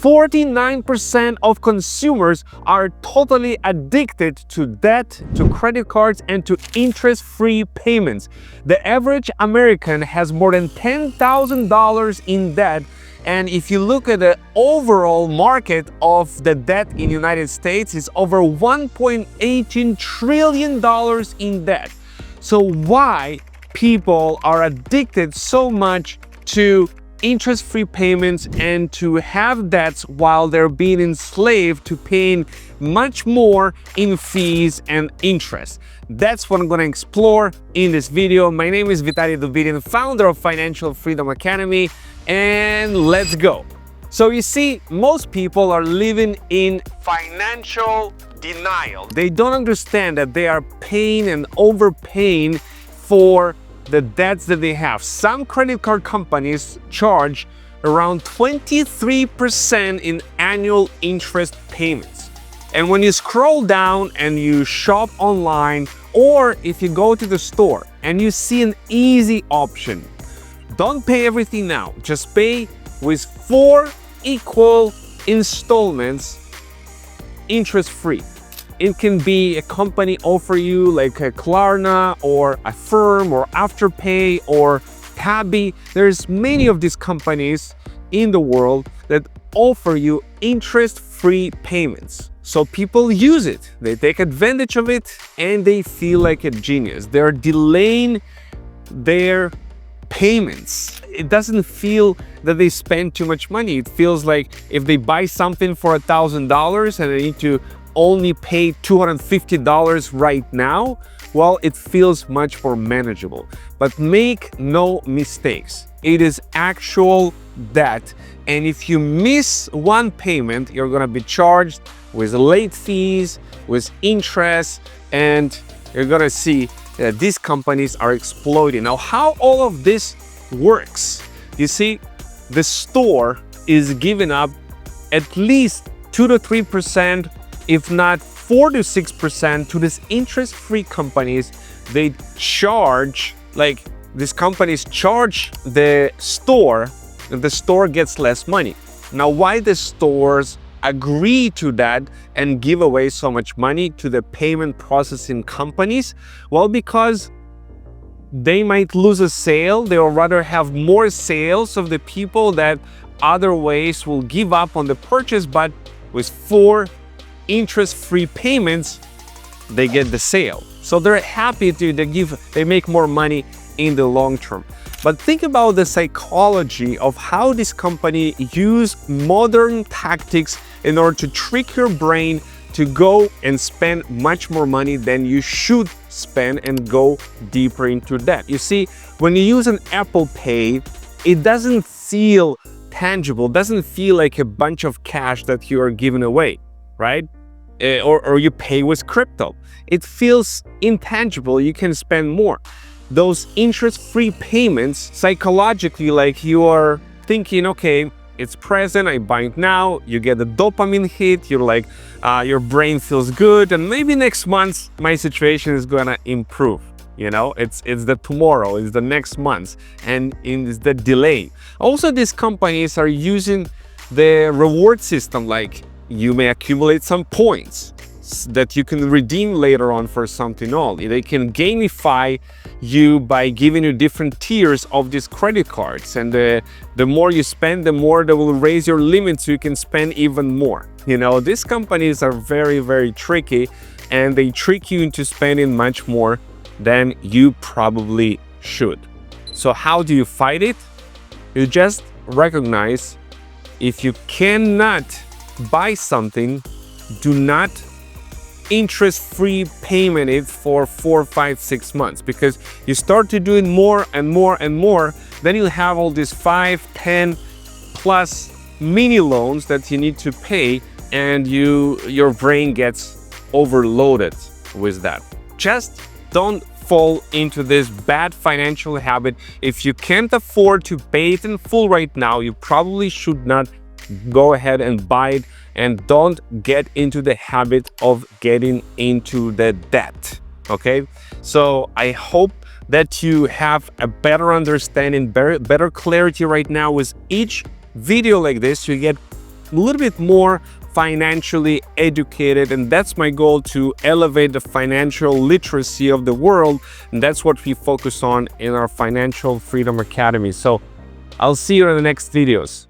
49% of consumers are totally addicted to debt, to credit cards, and to interest-free payments. The average American has more than $10,000 in debt. And if you look at the overall market of the debt in the United States, it's over $1.18 trillion in debt. So why people are addicted so much to interest-free payments and to have debts while they're being enslaved to paying much more in fees and interest? That's what I'm going to explore in this video. My name is Vitaliy Dubinin, founder of Financial Freedom Academy, and let's go. So you see, most people are living in financial denial. They don't understand that they are paying and overpaying for the debts that they have. Some credit card companies charge around 23% in annual interest payments. And when you scroll down and you shop online, or if you go to the store and you see an easy option, don't pay everything now. Just pay with 4 equal installments, interest-free. It can be a company offer you like a Klarna or Affirm or Afterpay or Tabby. There's many of these companies in the world that offer you interest-free payments. So people use it, they take advantage of it, and they feel like a genius. They're delaying their payments. It doesn't feel that they spend too much money. It feels like if they buy something for $1,000 and they need to only pay $250 right now, well, it feels much more manageable. But make no mistakes, it is actual debt. And if you miss one payment, you're gonna be charged with late fees, with interest, and you're gonna see that these companies are exploiting. Now, how all of this works? You see, the store is giving up at least 2 to 3%, if not 4 to 6% to these interest-free companies. They charge, like these companies charge the store, and the store gets less money. Now, why the stores agree to that and give away so much money to the payment processing companies? Well, because they might lose a sale. They will rather have more sales of the people that other ways will give up on the purchase, but with 4 interest-free payments, they get the sale. So they're happy they make more money in the long term. But think about the psychology of how this company use modern tactics in order to trick your brain to go and spend much more money than you should spend and go deeper into debt. You see, when you use an Apple Pay, it doesn't feel tangible, doesn't feel like a bunch of cash that you are giving away, right? Or you pay with crypto. It feels intangible, you can spend more. Those interest-free payments, psychologically, like you are thinking, okay, it's present, I buy it now, you get a dopamine hit, you're like, your brain feels good, and maybe next month my situation is gonna improve. You know, it's the tomorrow, it's the next month, and it's the delay. Also, these companies are using the reward system, like you may accumulate some points that you can redeem later on for something else. They can gamify you by giving you different tiers of these credit cards, and the more you spend, the more they will raise your limit so you can spend even more. You know, these companies are very, very tricky, and they trick you into spending much more than you probably should. So how do you fight it? You just recognize if you cannot buy something, do not interest-free payment it for 4, 5, 6 months, because you start to do it more and more and more, then you'll have all these 5, 10 plus mini loans that you need to pay, and your brain gets overloaded with that. Just don't fall into this bad financial habit. If you can't afford to pay it in full right now, you probably should not go ahead and buy it, and don't get into the habit of getting into the debt. Okay, so I hope that you have a better understanding, better clarity right now. With each video like this, you get a little bit more financially educated, and that's my goal, to elevate the financial literacy of the world, and that's what we focus on in our Financial Freedom Academy. So I'll see you in the next videos.